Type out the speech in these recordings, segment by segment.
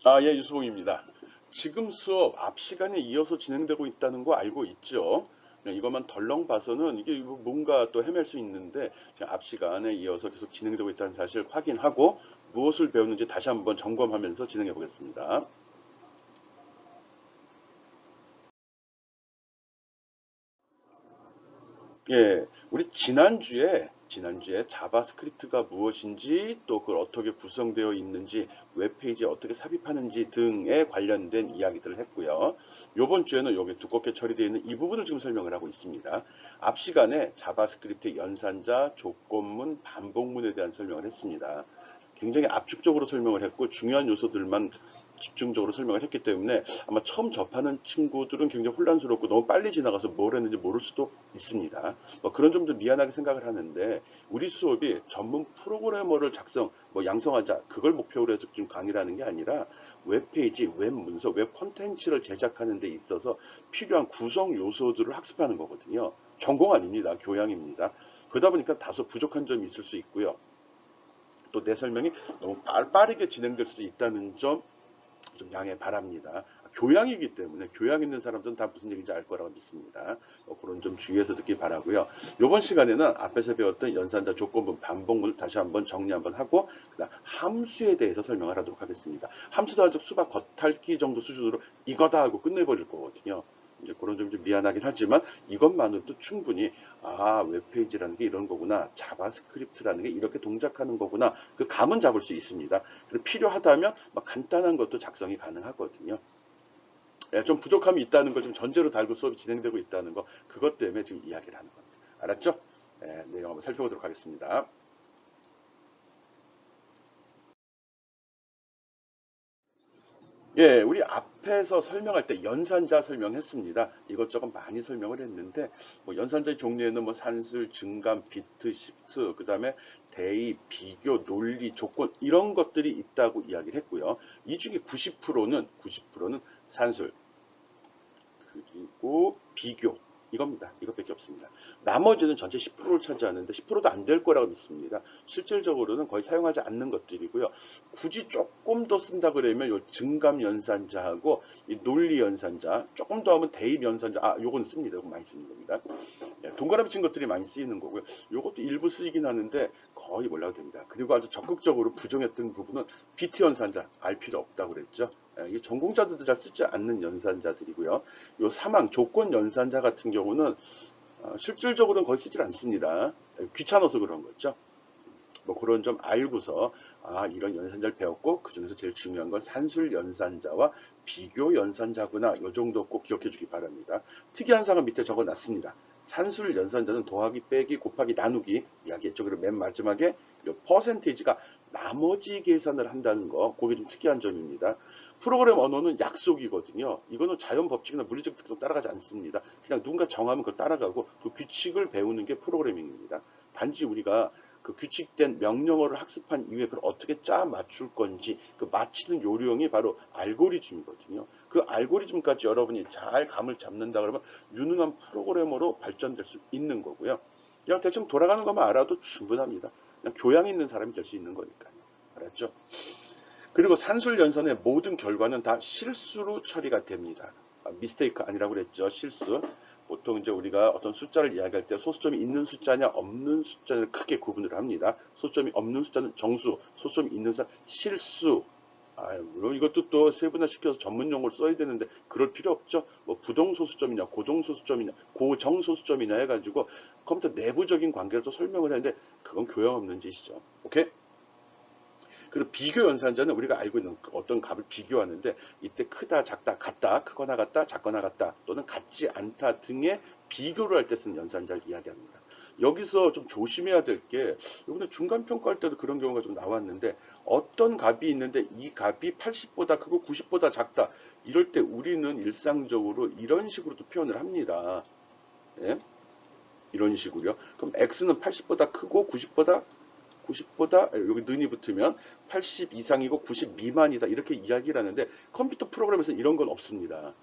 예, 유수봉입니다. 지금 수업 앞 시간에 이어서 진행되고 있다는 거 알고 있죠? 그냥 이것만 덜렁 봐서는 이게 뭔가 또 헤맬 수 있는데 그냥 앞 시간에 이어서 계속 진행되고 있다는 사실 확인하고 무엇을 배웠는지 다시 한번 점검하면서 진행해 보겠습니다. 예, 우리 지난주에 자바스크립트가 무엇인지 또 그걸 어떻게 구성되어 있는지 웹페이지에 어떻게 삽입하는지 등에 관련된 이야기들을 했고요. 이번 주에는 여기 두껍게 처리되어 있는 이 부분을 지금 설명을 하고 있습니다. 앞 시간에 자바스크립트의 연산자, 조건문, 반복문에 대한 설명을 했습니다. 굉장히 압축적으로 설명을 했고 중요한 요소들만 집중적으로 설명을 했기 때문에 아마 처음 접하는 친구들은 굉장히 혼란스럽고 너무 빨리 지나가서 뭘 했는지 모를 수도 있습니다. 뭐 그런 점도 미안하게 생각을 하는데 우리 수업이 전문 프로그래머를 양성하자 그걸 목표로 해서 좀 강의를 하는 게 아니라 웹페이지, 웹 문서, 웹 콘텐츠를 제작하는 데 있어서 필요한 구성 요소들을 학습하는 거거든요. 전공 아닙니다. 교양입니다. 그러다 보니까 다소 부족한 점이 있을 수 있고요. 또 내 설명이 너무 빠르게 진행될 수 있다는 점 좀 양해 바랍니다. 교양이기 때문에 교양 있는 사람들은 다 무슨 얘기인지 알 거라고 믿습니다. 그런 좀 주의해서 듣기 바라고요. 이번 시간에는 앞에서 배웠던 연산자 조건문 반복문을 다시 한번 정리 한번 하고 그다음 함수에 대해서 설명을 하도록 하겠습니다. 함수 더하기 수박 겉핥기 정도 수준으로 이거다 하고 끝내버릴 거거든요. 이제 그런 좀 미안하긴 하지만 이것만으로도 충분히 웹페이지라는 게 이런 거구나, 자바스크립트라는 게 이렇게 동작하는 거구나, 그 감은 잡을 수 있습니다. 그리고 필요하다면 간단한 것도 작성이 가능하거든요. 예, 좀 부족함이 있다는 걸 지금 전제로 달고 수업이 진행되고 있다는 거, 그것 때문에 지금 이야기를 하는 겁니다. 알았죠? 예, 내용 한번 살펴보도록 하겠습니다. 예, 우리 앞에서 설명할 때 연산자 설명했습니다. 이것저것 많이 설명을 했는데, 뭐 연산자의 종류에는 뭐 산술, 증감, 비트, 십수, 그 다음에 대입, 비교, 논리, 조건 이런 것들이 있다고 이야기를 했고요. 이 중에 90%는 산술, 그리고 비교 이겁니다. 이것밖에 없습니다. 나머지는 전체 10%를 차지하는데 10%도 안 될 거라고 믿습니다. 실질적으로는 거의 사용하지 않는 것들이고요. 굳이 조금 더 쓴다 그러면 요 증감 연산자하고 이 논리 연산자 조금 더 하면 대입 연산자 요건 씁니다. 요건 많이 쓰는 겁니다. 동그라미 친 것들이 많이 쓰이는 거고요. 요것도 일부 쓰이긴 하는데 거의 몰라도 됩니다. 그리고 아주 적극적으로 부정했던 부분은 비트 연산자 알 필요 없다고 그랬죠. 이게 전공자들도 잘 쓰지 않는 연산자들이고요. 요 사망 조건 연산자 같은 경우는 실질적으로는 거의 쓰질 않습니다. 귀찮아서 그런 거죠. 뭐 그런 점 알고서 이런 연산자를 배웠고 그중에서 제일 중요한 건 산술 연산자와 비교 연산자구나 이 정도 꼭 기억해 주기 바랍니다. 특이한 사항은 밑에 적어놨습니다. 산술 연산자는 더하기 빼기 곱하기 나누기 이야기했죠. 그리고 맨 마지막에 이 퍼센테이지가 나머지 계산을 한다는 거 그게 좀 특이한 점입니다. 프로그램 언어는 약속이거든요. 이거는 자연 법칙이나 물리적 특성 따라가지 않습니다. 그냥 누군가 정하면 그걸 따라가고 그 규칙을 배우는 게 프로그래밍입니다. 단지 우리가 그 규칙된 명령어를 학습한 이후에 그걸 어떻게 짜 맞출 건지 그 맞히는 요령이 바로 알고리즘이거든요. 그 알고리즘까지 여러분이 잘 감을 잡는다 그러면 유능한 프로그래머로 발전될 수 있는 거고요. 그냥 대충 돌아가는 것만 알아도 충분합니다. 그냥 교양 있는 사람이 될 수 있는 거니까요. 알았죠? 그리고 산술 연산의 모든 결과는 다 실수로 처리가 됩니다. 미스테이크 아니라고 그랬죠. 실수. 보통 이제 우리가 어떤 숫자를 이야기할 때 소수점이 있는 숫자냐 없는 숫자를 크게 구분을 합니다. 소수점이 없는 숫자는 정수, 소수점이 있는 숫자는 실수. 물론 이것도 또 세분화시켜서 전문 용어를 써야 되는데 그럴 필요 없죠. 뭐 부동소수점이냐, 고동소수점이냐, 고정소수점이냐 해가지고 컴퓨터 내부적인 관계를 또 설명을 하는데 그건 교양 없는 짓이죠. 오케이? 그리고 비교 연산자는 우리가 알고 있는 어떤 값을 비교하는데 이때 크다, 작다, 같다, 크거나 같다, 작거나 같다 또는 같지 않다 등의 비교를 할 때 쓰는 연산자를 이야기합니다. 여기서 좀 조심해야 될 게 이번에 중간 평가할 때도 그런 경우가 좀 나왔는데 어떤 값이 있는데 이 값이 80보다 크고 90보다 작다 이럴 때 우리는 일상적으로 이런 식으로도 표현을 합니다. 예? 이런 식으로요. 그럼 x는 80보다 크고 90보다 여기 는이 붙으면 80 이상이고 90 미만이다 이렇게 이야기를 하는데 컴퓨터 프로그램에서는 이런 건 없습니다.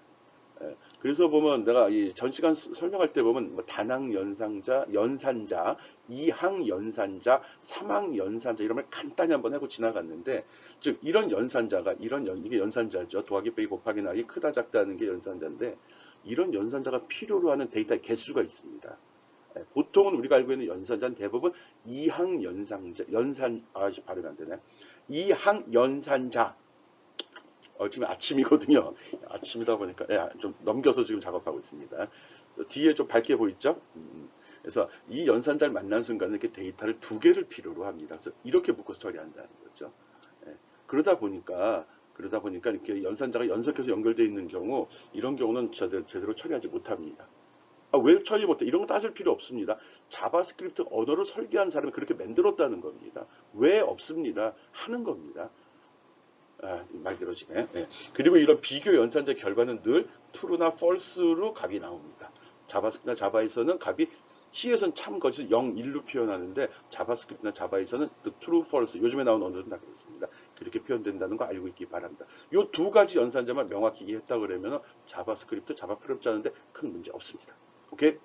그래서 보면 내가 이 전 시간 설명할 때 보면 뭐 단항 연상자, 연산자, 이항 연산자, 삼항 연산자 이런 걸 간단히 한번 하고 지나갔는데, 즉 이런 연산자가 이게 연산자죠. 더하기 빼기 곱하기 나누기 크다 작다 하는 게 연산자인데, 이런 연산자가 필요로 하는 데이터의 개수가 있습니다. 보통은 우리가 알고 있는 연산자는 대부분 이항 연산자, 발음이 안 되네. 이항 연산자. 지금 아침이거든요. 아침이다 보니까 좀 넘겨서 지금 작업하고 있습니다. 뒤에 좀 밝게 보이죠? 그래서 이 연산자를 만난 순간 이렇게 데이터를 두 개를 필요로 합니다. 그래서 이렇게 묶어서 처리한다는 거죠. 그러다 보니까 이렇게 연산자가 연속해서 연결되어 있는 경우, 이런 경우는 제대로 처리하지 못합니다. 왜 처리 못해? 이런 거 따질 필요 없습니다. 자바스크립트 언어를 설계한 사람이 그렇게 만들었다는 겁니다. 왜 없습니다. 하는 겁니다. 말 길어지네. 그리고 이런 비교 연산자 결과는 늘 true나 false로 값이 나옵니다. 자바스크립트나 자바에서는 값이 C에서는 참 거짓 0, 1로 표현하는데, 자바스크립트나 자바에서는 true, false, 요즘에 나온 언어는 다 그렇습니다. 그렇게 표현된다는 거 알고 있기 바랍니다. 이 두 가지 연산자만 명확히 이해했다 그러면 자바스크립트, 자바 프로그램 짜는데 큰 문제 없습니다. 오케이?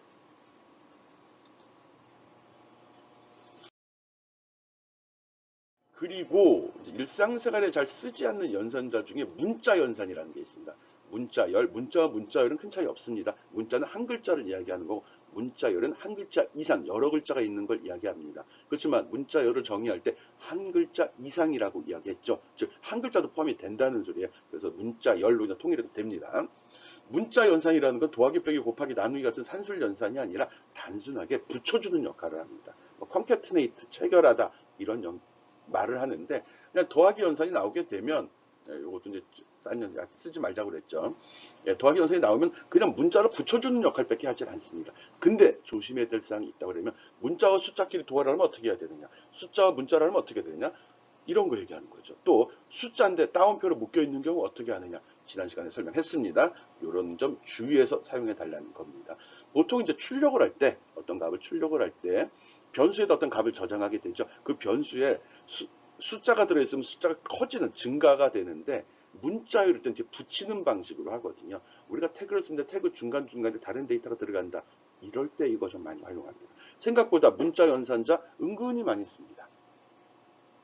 그리고 일상생활에 잘 쓰지 않는 연산자 중에 문자 연산이라는 게 있습니다. 문자열, 문자와 문자열은 큰 차이 없습니다. 문자는 한 글자를 이야기하는 거고, 문자열은 한 글자 이상, 여러 글자가 있는 걸 이야기합니다. 그렇지만 문자열을 정의할 때 한 글자 이상이라고 이야기했죠. 즉, 한 글자도 포함이 된다는 소리예요. 그래서 문자열로 그냥 통일해도 됩니다. 문자 연산이라는 건 더하기 빼기 곱하기 나누기 같은 산술 연산이 아니라 단순하게 붙여주는 역할을 합니다. concatenate, 체결하다 이런 말을 하는데, 그냥 더하기 연산이 나오게 되면, 이것도 이제 딴 쓰지 말자고 그랬죠. 더하기 연산이 나오면 그냥 문자로 붙여주는 역할밖에 하지 않습니다. 근데 조심해야 될 사항이 있다고 그러면, 문자와 숫자끼리 도화를 하면 어떻게 해야 되느냐, 숫자와 문자를 하면 어떻게 되느냐, 이런 거 얘기하는 거죠. 또 숫자인데 따옴표로 묶여 있는 경우 어떻게 하느냐, 지난 시간에 설명했습니다. 이런 점 주의해서 사용해 달라는 겁니다. 보통 이제 출력을 할 때, 어떤 값을 출력을 할 때 변수에다 어떤 값을 저장하게 되죠. 그 변수에 숫자가 들어있으면 숫자가 커지는, 증가가 되는데, 문자열일 땐 이제 붙이는 방식으로 하거든요. 우리가 태그를 쓰는데 태그 중간중간에 다른 데이터가 들어간다. 이럴 때 이거 좀 많이 활용합니다. 생각보다 문자 연산자 은근히 많이 씁니다.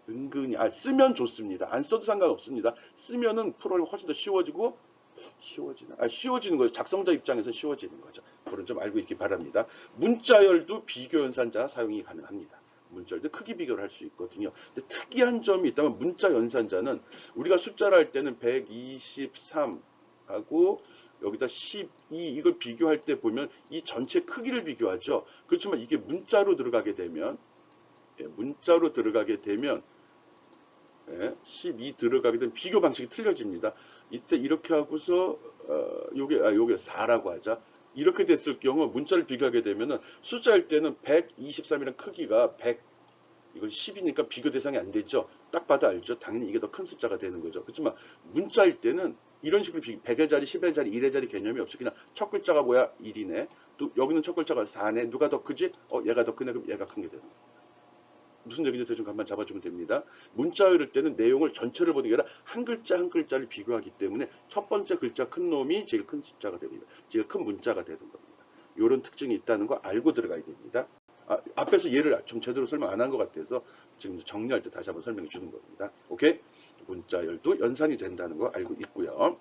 은근히, 쓰면 좋습니다. 안 써도 상관없습니다. 쓰면은 프로그램이 훨씬 더 쉬워지는 거죠. 작성자 입장에서 쉬워지는 거죠. 그런 점 알고 있기 바랍니다. 문자열도 비교 연산자 사용이 가능합니다. 문자열도 크기 비교를 할 수 있거든요. 근데 특이한 점이 있다면, 문자 연산자는 우리가 숫자를 할 때는 123하고 여기다 12 이걸 비교할 때 보면 이 전체 크기를 비교하죠. 그렇지만 이게 문자로 들어가게 되면 12 들어가게 되면 비교 방식이 틀려집니다. 이때 이렇게 하고서 요게 4라고 하자. 이렇게 됐을 경우 문자를 비교하게 되면은, 숫자일 때는 123이라는 크기가 100, 이건 10이니까 비교 대상이 안 되죠. 딱 봐도 알죠. 당연히 이게 더 큰 숫자가 되는 거죠. 그렇지만 문자일 때는 이런 식으로 100의 자리, 10의 자리, 1의 자리 개념이 없죠. 그냥 첫 글자가 뭐야? 1이네. 여기는 첫 글자가 4네. 누가 더 크지? 얘가 더 크네. 그럼 얘가 큰 게 되는 거예요. 무슨 얘기인지 대충 간만 잡아주면 됩니다. 문자열일 때는 내용을 전체를 보는 게 아니라 한 글자 한 글자를 비교하기 때문에 첫 번째 글자 큰 놈이 제일 큰 숫자가 됩니다. 제일 큰 문자가 되는 겁니다. 이런 특징이 있다는 거 알고 들어가야 됩니다. 앞에서 예를 좀 제대로 설명 안 한 것 같아서 지금 정리할 때 다시 한번 설명해 주는 겁니다. 오케이? 문자열도 연산이 된다는 거 알고 있고요.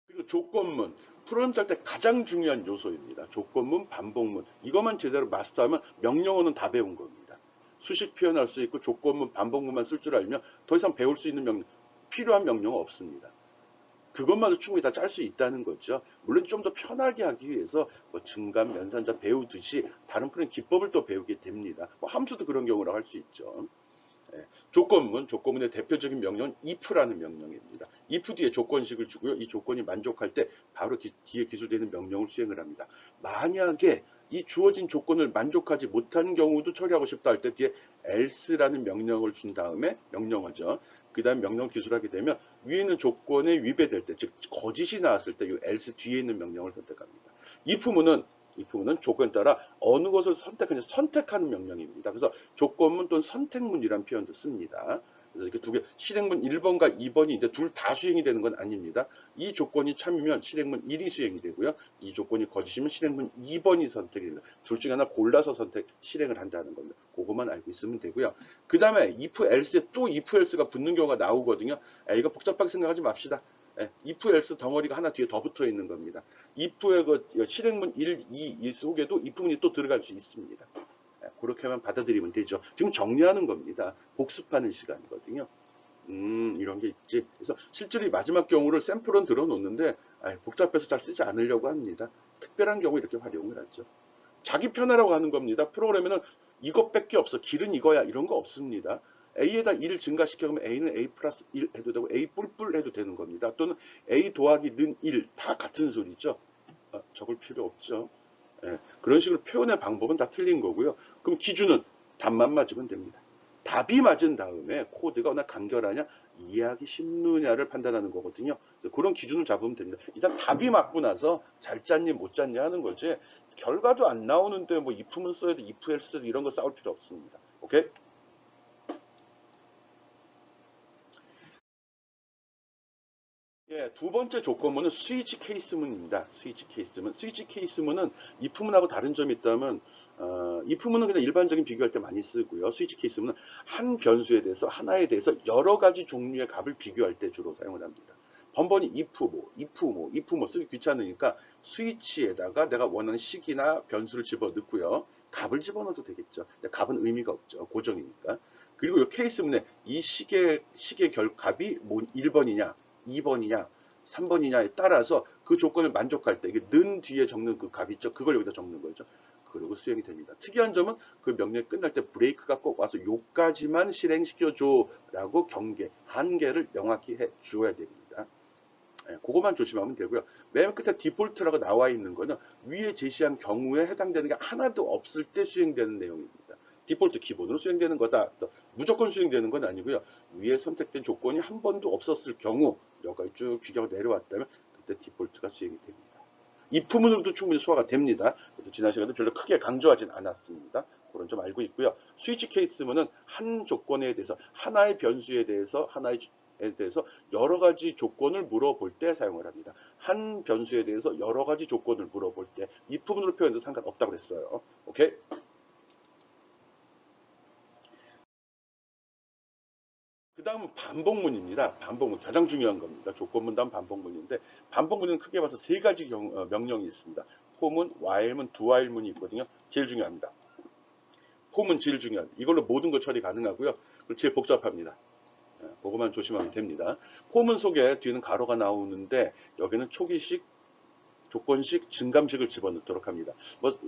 그리고 조건문. 프로그램 짤 때 가장 중요한 요소입니다. 조건문, 반복문. 이것만 제대로 마스터하면 명령어는 다 배운 겁니다. 수식 표현할 수 있고 조건문, 반복문만 쓸 줄 알면 더 이상 배울 수 있는 필요한 명령어 없습니다. 그것만도 충분히 다 짤 수 있다는 거죠. 물론 좀 더 편하게 하기 위해서 증감, 연산자 배우듯이 다른 프로그램 기법을 또 배우게 됩니다. 함수도 그런 경우라고 할 수 있죠. 조건문의 대표적인 명령은 if라는 명령입니다. if 뒤에 조건식을 주고요. 이 조건이 만족할 때 바로 뒤에 기술되는 명령을 수행을 합니다. 만약에 이 주어진 조건을 만족하지 못한 경우도 처리하고 싶다 할 때 뒤에 else라는 명령을 준 다음에, 명령어죠. 그 다음 명령 기술하게 되면 위에 있는 조건에 위배될 때, 즉 거짓이 나왔을 때 이 else 뒤에 있는 명령을 선택합니다. if문은 조건에 따라 어느 것을 선택하는 명령입니다. 그래서 조건문 또는 선택문이라는 표현도 씁니다. 그래서 이렇게 두 개, 실행문 1번과 2번이 이제 둘 다 수행이 되는 건 아닙니다. 이 조건이 참이면 실행문 1이 수행이 되고요. 이 조건이 거짓이면 실행문 2번이 선택이 됩니다. 둘 중에 하나 골라서 실행을 한다는 겁니다. 그것만 알고 있으면 되고요. 그 다음에 if else에 또 if else가 붙는 경우가 나오거든요. 이거 복잡하게 생각하지 맙시다. if else 덩어리가 하나 뒤에 더 붙어 있는 겁니다. if의 그 실행문 1, 2 이 속에도 if문이 또 들어갈 수 있습니다. 그렇게만 받아들이면 되죠. 지금 정리하는 겁니다. 복습하는 시간이거든요. 이런 게 있지. 그래서 실제로 이 마지막 경우를 샘플은 들어놓는데 복잡해서 잘 쓰지 않으려고 합니다. 특별한 경우 이렇게 활용을 하죠. 자기 편하라고 하는 겁니다. 프로그램에는 이것밖에 없어. 길은 이거야. 이런 거 없습니다. A에다 1을 증가시키면 A는 A 플러스 1 해도 되고 A 뿔뿔 해도 되는 겁니다. 또는 A 더하기 는 1 다 같은 소리죠. 적을 필요 없죠. 그런 식으로 표현의 방법은 다 틀린 거고요. 그럼 기준은 답만 맞으면 됩니다. 답이 맞은 다음에 코드가 얼마나 간결하냐, 이해하기 쉽느냐를 판단하는 거거든요. 그런 기준을 잡으면 됩니다. 일단 답이 맞고 나서 잘 짰니 못 짰니 하는 거지, 결과도 안 나오는데 뭐 if문 써야 돼, if else 이런 거 싸울 필요 없습니다. 오케이? 예, 두 번째 조건문은 스위치 케이스문입니다. 스위치 케이스문. 스위치 케이스문은 if문하고 다른 점이 있다면, if문은 그냥 일반적인 비교할 때 많이 쓰고요. 스위치 케이스문은 한 변수에 대해서, 하나에 대해서 여러 가지 종류의 값을 비교할 때 주로 사용을 합니다. 번번이 if 뭐 쓰기 귀찮으니까 스위치에다가 내가 원하는 식이나 변수를 집어넣고요. 값을 집어넣어도 되겠죠. 근데 값은 의미가 없죠. 고정이니까. 그리고 이 케이스문에 이 식의 값이 뭐 1번이냐, 2번이냐, 3번이냐에 따라서 그 조건을 만족할 때, 이게 는 뒤에 적는 그 값 있죠? 그걸 여기다 적는 거죠. 그리고 수행이 됩니다. 특이한 점은 그 명령이 끝날 때 브레이크가 꼭 와서 요까지만 실행시켜줘 라고 한계를 명확히 해 주어야 됩니다. 그것만 조심하면 되고요. 맨 끝에 디폴트라고 나와 있는 거는 위에 제시한 경우에 해당되는 게 하나도 없을 때 수행되는 내용입니다. 디폴트 기본으로 수행되는 거다. 무조건 수행되는 건 아니고요. 위에 선택된 조건이 한 번도 없었을 경우 여기까지 쭉 비교가 내려왔다면 그때 디폴트가 수행이 됩니다. if문으로도 충분히 소화가 됩니다. 그래서 지난 시간에 별로 크게 강조하진 않았습니다. 그런 점 알고 있고요. 스위치 케이스문은 한 조건에 대해서, 하나의 변수에 대해서, 여러 가지 조건을 물어볼 때 사용을 합니다. 한 변수에 대해서 여러 가지 조건을 물어볼 때 if문으로 표현해도 상관없다고 그랬어요. 오케이? 그 다음은 반복문입니다. 반복문 가장 중요한 겁니다. 조건문 다음 반복문인데, 반복문은 크게 봐서 세 가지 명령이 있습니다. 폼은, while문, doWhile문이 있거든요. 제일 중요합니다. 폼은 제일 중요합니다. 이걸로 모든 거 처리 가능하고요. 그리고 제일 복잡합니다. 그거만 조심하면 됩니다. 폼은 속에 뒤에는 가로가 나오는데 여기는 초기식, 조건식, 증감식을 집어넣도록 합니다. 뭐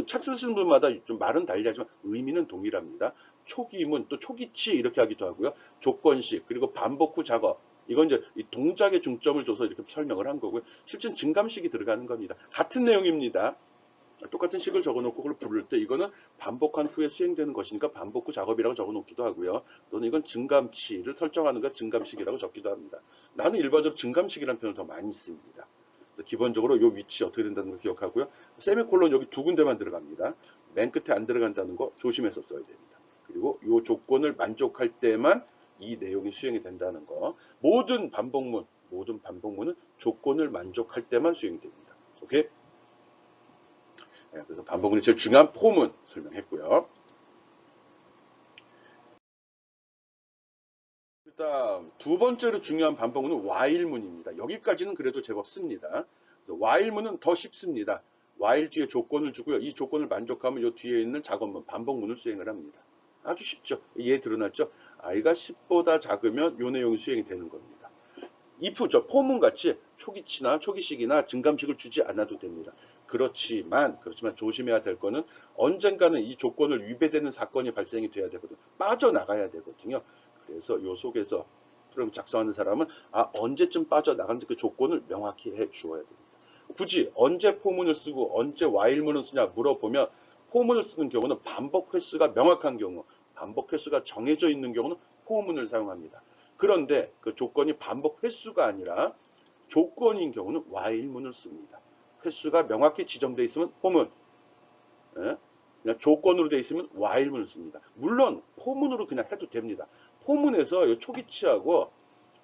책 쓰시는 분마다 좀 말은 달리하지만 의미는 동일합니다. 초기문, 또 초기치 이렇게 하기도 하고요. 조건식, 그리고 반복 후 작업. 이건 이제 이 동작에 중점을 줘서 이렇게 설명을 한 거고요. 실제는 증감식이 들어가는 겁니다. 같은 내용입니다. 똑같은 식을 적어놓고 그걸 부를 때 이거는 반복한 후에 수행되는 것이니까 반복 후 작업이라고 적어놓기도 하고요. 또는 이건 증감치를 설정하는 것 증감식이라고 적기도 합니다. 나는 일반적으로 증감식이라는 표현을 더 많이 씁니다. 그래서 기본적으로 이 위치 어떻게 된다는 걸 기억하고요. 세미콜론 여기 두 군데만 들어갑니다. 맨 끝에 안 들어간다는 거 조심해서 써야 됩니다. 그리고 이 조건을 만족할 때만 이 내용이 수행이 된다는 거. 모든 반복문은 조건을 만족할 때만 수행이 됩니다. 오케이? 그래서 반복문이 제일 중요한 폼은 설명했고요. 그 다음 두 번째로 중요한 반복문은 while문입니다. 여기까지는 그래도 제법 씁니다. 그래서 while문은 더 쉽습니다. while 뒤에 조건을 주고요. 이 조건을 만족하면 이 뒤에 있는 작업문, 반복문을 수행을 합니다. 아주 쉽죠. 이해 드러났죠? i가 10보다 작으면 이 내용이 수행이 되는 겁니다. if, 폼은 같이 초기치나 초기식이나 증감식을 주지 않아도 됩니다. 그렇지만 조심해야 될 거는 언젠가는 이 조건을 위배되는 사건이 발생이 돼야 되거든요. 빠져나가야 되거든요. 그래서 이 속에서 프로그램 작성하는 사람은 언제쯤 빠져나가는지 그 조건을 명확히 해 주어야 됩니다. 굳이 언제 포문을 쓰고 언제 while문을 쓰냐 물어보면 포문을 쓰는 경우는 반복 횟수가 명확한 경우, 반복 횟수가 정해져 있는 경우는 포문을 사용합니다. 그런데 그 조건이 반복 횟수가 아니라 조건인 경우는 while문을 씁니다. 횟수가 명확히 지정되어 있으면 포문, 그냥 조건으로 되어 있으면 while문을 씁니다. 물론 포문으로 그냥 해도 됩니다. 포문에서 이 초기치하고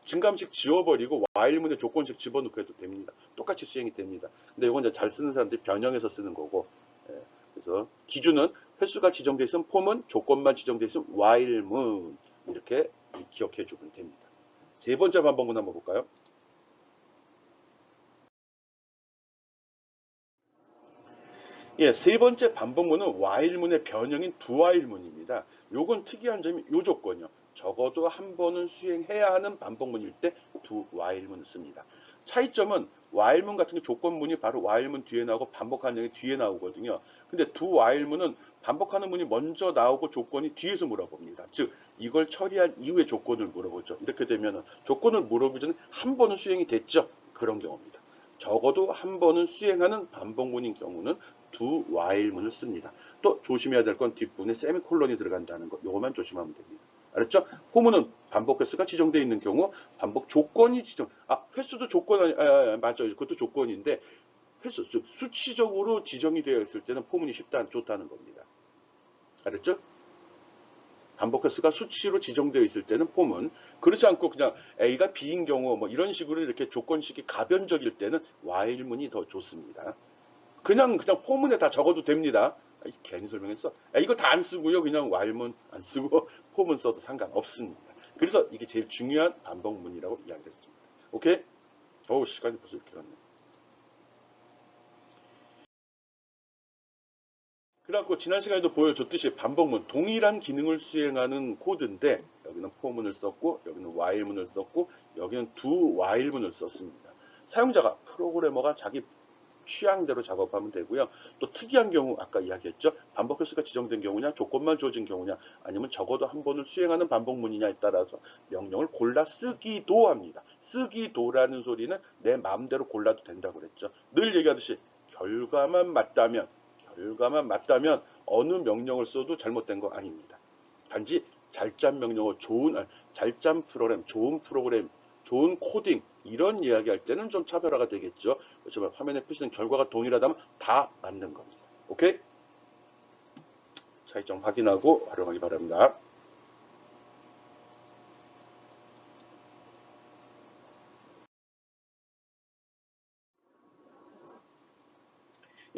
증감식 지워버리고 while문에 조건식 집어넣고 해도 됩니다. 똑같이 수행이 됩니다. 근데 이건 이제 잘 쓰는 사람들이 변형해서 쓰는 거고, 예, 그래서 기준은 횟수가 지정되어 있으면 포문, 조건만 지정되어 있으면 while문 이렇게 기억해 주면 됩니다. 세 번째 반복문 한번 볼까요? 예, 세 번째 반복문은 while문의 변형인 do while문입니다. 요건 특이한 점이 요 조건이요. 적어도 한 번은 수행해야 하는 반복문일 때 do while문을 씁니다. 차이점은 while문 같은 게 조건문이 바로 while문 뒤에 나오고 반복하는 게 뒤에 나오거든요. 근데 do while문은 반복하는 문이 먼저 나오고 조건이 뒤에서 물어봅니다. 즉 이걸 처리한 이후에 조건을 물어보죠. 이렇게 되면 조건을 물어보기 전에 한 번은 수행이 됐죠. 그런 경우입니다. 적어도 한 번은 수행하는 반복문인 경우는 do while문을 씁니다. 또 조심해야 될 건 뒷부분에 세미콜론이 들어간다는 거. 요것만 조심하면 됩니다. 알았죠? 포문은 반복 횟수가 지정되어 있는 경우 반복 조건이 횟수도 조건 맞아요. 그것도 조건인데 횟수 즉 수치적으로 지정이 되어 있을 때는 포문이 좋다는 겁니다. 알았죠? 반복 횟수가 수치로 지정되어 있을 때는 포문, 그렇지 않고 그냥 A가 B인 경우 뭐 이런 식으로 이렇게 조건식이 가변적일 때는 while문이 더 좋습니다. 그냥 포문에 다 적어도 됩니다. 괜히 설명했어. 이거 다 안 쓰고요. 그냥 while문 안 쓰고 포문 써도 상관없습니다. 그래서 이게 제일 중요한 반복문이라고 이야기했습니다. 오케이? 어우, 시간이 벌써 이렇게 갔네. 그래갖고 지난 시간에도 보여줬듯이 반복문, 동일한 기능을 수행하는 코드인데 여기는 포문을 썼고 여기는 while문을 썼고 여기는 do while문을 썼습니다. 사용자가 프로그래머가 자기 취향대로 작업하면 되고요. 또 특이한 경우 아까 이야기했죠. 반복 횟수가 지정된 경우냐 조건만 주어진 경우냐 아니면 적어도 한 번을 수행하는 반복문이냐에 따라서 명령을 골라 쓰기도 합니다. 쓰기도라는 소리는 내 마음대로 골라도 된다고 그랬죠. 늘 얘기하듯이 결과만 맞다면 어느 명령을 써도 잘못된 거 아닙니다. 단지 잘 짠 명령어, 잘 짠 프로그램, 좋은 프로그램, 좋은 코딩 이런 이야기할 때는 좀 차별화가 되겠죠. 그렇지만 화면에 표시된 결과가 동일하다면 다 맞는 겁니다. 오케이? 차이점 확인하고 활용하기 바랍니다.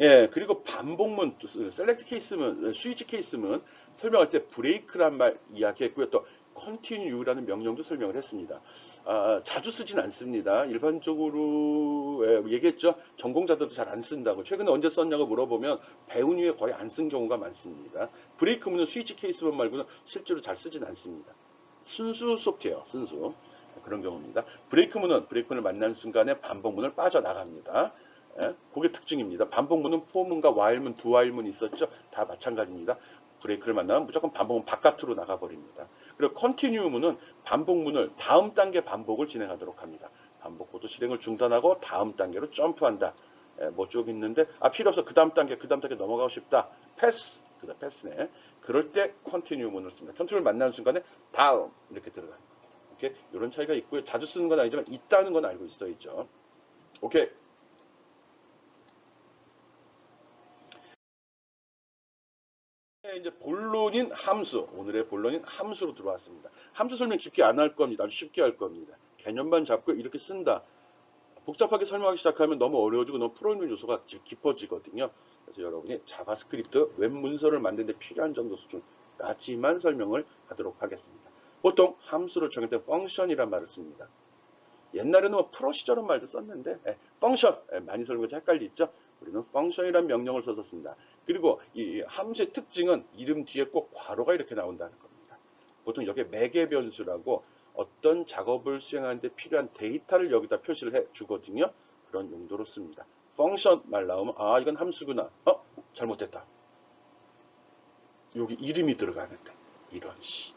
예, 그리고 반복문, 셀렉트 케이스문, 스위치 케이스문 설명할 때 브레이크란 말 이야기했고요. 또 continue라는 명령도 설명을 했습니다. 자주 쓰진 않습니다. 일반적으로 얘기했죠. 전공자들도 잘 안 쓴다고. 최근에 언제 썼냐고 물어보면 배운 후에 거의 안 쓴 경우가 많습니다. 브레이크문은 스위치 케이스문 말고는 실제로 잘 쓰진 않습니다. 순수 소프트웨어, 순수. 그런 경우입니다. 브레이크문을 만나는 순간에 반복문을 빠져나갑니다. 예? 그게 특징입니다. 반복문은 포문과 while문, do while문 있었죠. 다 마찬가지입니다. 브레이크를 만나면 무조건 반복문 바깥으로 나가버립니다. 그리고 continue문은 반복문을 다음 단계 반복을 진행하도록 합니다. 반복 코드 실행을 중단하고 다음 단계로 점프한다. 뭐 쭉 있는데 필요 없어. 그 다음 단계 넘어가고 싶다. 패스. 그다 패스네. 그럴 때 continue문을 씁니다. continue를 만나는 순간에 다음 이렇게 들어가는 겁니다. 오케이? 이런 차이가 있고요. 자주 쓰는 건 아니지만 있다는 건 알고 있어야죠. 오케이. 이제 본론인 함수, 오늘의 본론인 함수로 들어왔습니다. 함수 설명 깊게 안 할 겁니다. 아주 쉽게 할 겁니다. 개념만 잡고 이렇게 쓴다. 복잡하게 설명하기 시작하면 너무 어려워지고 너무 풀어있는 요소가 깊어지거든요. 그래서 여러분이 자바스크립트 웹 문서를 만드는 데 필요한 정도 수준까지만 설명을 하도록 하겠습니다. 보통 함수를 정할 때 펑션이란 말을 씁니다. 옛날에는 뭐 프로시저란 말도 썼는데 펑션 많이 설명해서 헷갈리죠. 우리는 펑션이라는 명령을 썼었습니다. 그리고 이 함수의 특징은 이름 뒤에 꼭 괄호가 이렇게 나온다는 겁니다. 보통 여기에 매개 변수라고 어떤 작업을 수행하는데 필요한 데이터를 여기다 표시를 해 주거든요. 그런 용도로 씁니다. 펑션 말 나오면 이건 함수구나. 잘못됐다. 여기 이름이 들어가는데 이런 시.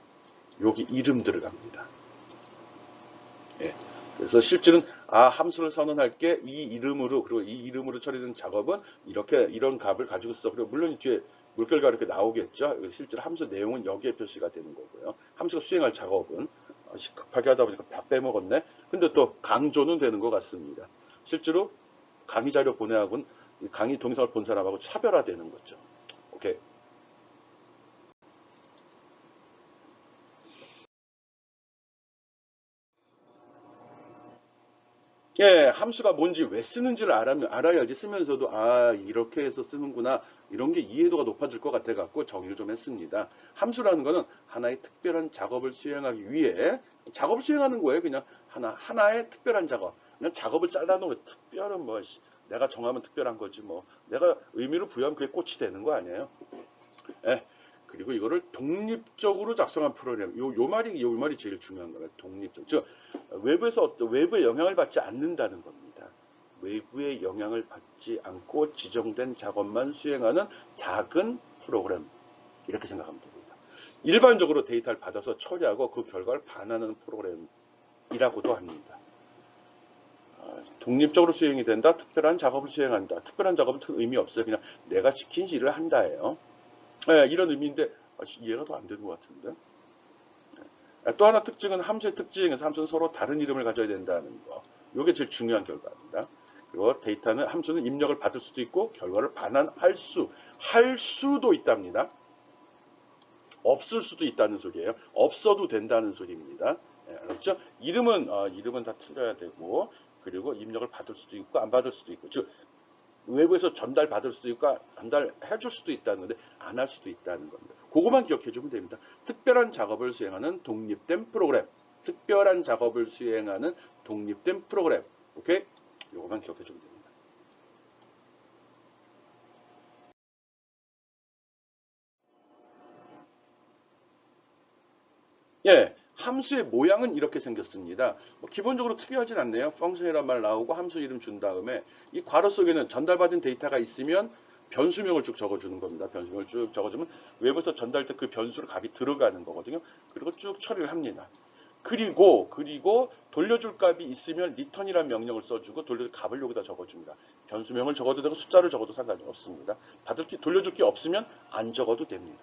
여기 이름 들어갑니다. 예. 그래서 실제는 함수를 선언할게 이 이름으로 그리고 이 이름으로 처리된 작업은 이런 값을 가지고 있어. 그리고 물론 뒤에 물결과 이렇게 나오겠죠. 실제로 함수 내용은 여기에 표시가 되는 거고요. 함수가 수행할 작업은 급하게 하다 보니까 다 빼먹었네. 근데 또 강조는 되는 것 같습니다. 실제로 강의 자료 보내하고는 강의 동영상을 본 사람하고 차별화되는 거죠. 오케이. 예, 함수가 뭔지 왜 쓰는지를 알아야지 쓰면서도 아, 이렇게 해서 쓰는구나. 이런 게 이해도가 높아질 것 같아 갖고 정의를 좀 했습니다. 함수라는 거는 하나의 특별한 작업을 수행하기 위해 작업을 수행하는 거예요. 그냥 하나의 특별한 작업. 그냥 작업을 잘라놓은 특별한 뭐 내가 정하면 특별한 거지 뭐. 내가 의미를 부여하면 그게 꽃이 되는 거 아니에요. 예. 그리고 이거를 독립적으로 작성한 프로그램. 요 말이 제일 중요한 거예요. 독립적. 즉, 외부의 영향을 받지 않는다는 겁니다. 외부의 영향을 받지 않고 지정된 작업만 수행하는 작은 프로그램. 이렇게 생각하면 됩니다. 일반적으로 데이터를 받아서 처리하고 그 결과를 반환하는 프로그램이라고도 합니다. 독립적으로 수행이 된다. 특별한 작업을 수행한다. 특별한 작업은 의미 없어요. 그냥 내가 시킨 일을 한다예요. 네, 이런 의미인데 이해가 더 안 되는 것 같은데. 또 하나 특징은 함수의 특징에서 함수는 서로 다른 이름을 가져야 된다는 거. 이게 제일 중요한 결과입니다. 그리고 함수는 입력을 받을 수도 있고 결과를 할 수도 있답니다. 없을 수도 있다는 소리예요. 없어도 된다는 소리입니다. 네, 알았죠? 이름은 다 틀려야 되고 그리고 입력을 받을 수도 있고 안 받을 수도 있고 즉 외부에서 전달받을 수도 있고 전달해 줄 수도 있다는 건데 안 할 수도 있다는 겁니다. 그것만 기억해 주면 됩니다. 특별한 작업을 수행하는 독립된 프로그램. 특별한 작업을 수행하는 독립된 프로그램. 오케이? 요것만 기억해 주면 됩니다. 예, 함수의 모양은 이렇게 생겼습니다. 뭐 기본적으로 특이하진 않네요. 펑션이란 말 나오고 함수 이름 준 다음에 이 괄호 속에는 전달받은 데이터가 있으면 변수명을 쭉 적어주는 겁니다. 변수명을 쭉 적어주면 외부에서 전달할 때 그 변수로 값이 들어가는 거거든요. 그리고 쭉 처리를 합니다. 그리고 돌려줄 값이 있으면 return이라는 명령을 써주고 돌려줄 값을 여기다 적어줍니다. 변수명을 적어도 되고 숫자를 적어도 상관이 없습니다. 돌려줄 게 없으면 안 적어도 됩니다.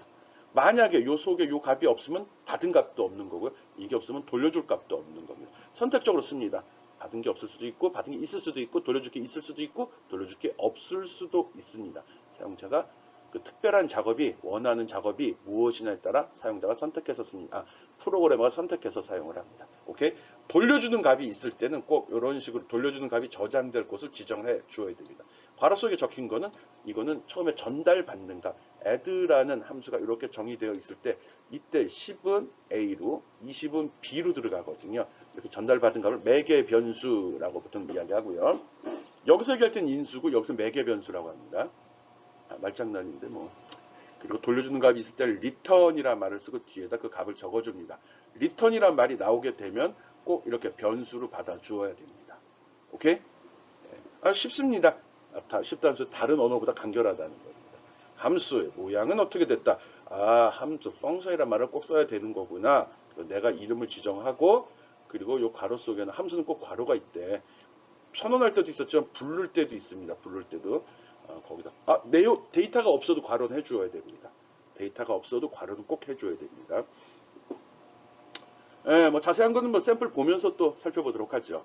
만약에 요 속에 요 값이 없으면 받은 값도 없는 거고요. 이게 없으면 돌려줄 값도 없는 겁니다. 선택적으로 씁니다. 받은 게 없을 수도 있고 받은 게 있을 수도 있고 돌려줄 게 있을 수도 있고 돌려줄 게 없을 수도 있습니다. 사용자가 그 특별한 작업이 원하는 작업이 무엇이냐에 따라 사용자가 선택해서 씁니다. 프로그래머가 선택해서 사용을 합니다. 오케이? 돌려주는 값이 있을 때는 꼭 이런 식으로 돌려주는 값이 저장될 곳을 지정해 주어야 됩니다. 괄호 속에 적힌 거는 이거는 처음에 전달받는 값 add라는 함수가 이렇게 정의되어 있을 때 이때 10은 A로 20은 B로 들어가거든요. 이렇게 전달받은 값을 매개 변수라고 보통 이야기하고요. 여기서 얘기할 땐 인수고 여기서 매개 변수라고 합니다. 말장난인데 뭐. 그리고 돌려주는 값이 있을 때 return이라는 말을 쓰고 뒤에다 그 값을 적어줍니다. return이라는 말이 나오게 되면 꼭 이렇게 변수로 받아 주어야 됩니다. 오케이? 쉽습니다. 쉽다는 소리 다른 언어보다 간결하다는 겁니다. 함수의 모양은 어떻게 됐다? 함수, 펑션이라는 말을 꼭 써야 되는 거구나. 내가 이름을 지정하고 그리고 요 괄호 속에는 함수는 꼭 괄호가 있대. 선언할 때도 있었지만 부를 때도 있습니다. 부를 때도 거기다 데이터가 없어도 괄호는 해줘야 됩니다. 데이터가 없어도 괄호는 꼭 해줘야 됩니다. 뭐 자세한 거는 뭐 샘플 보면서 또 살펴보도록 하죠.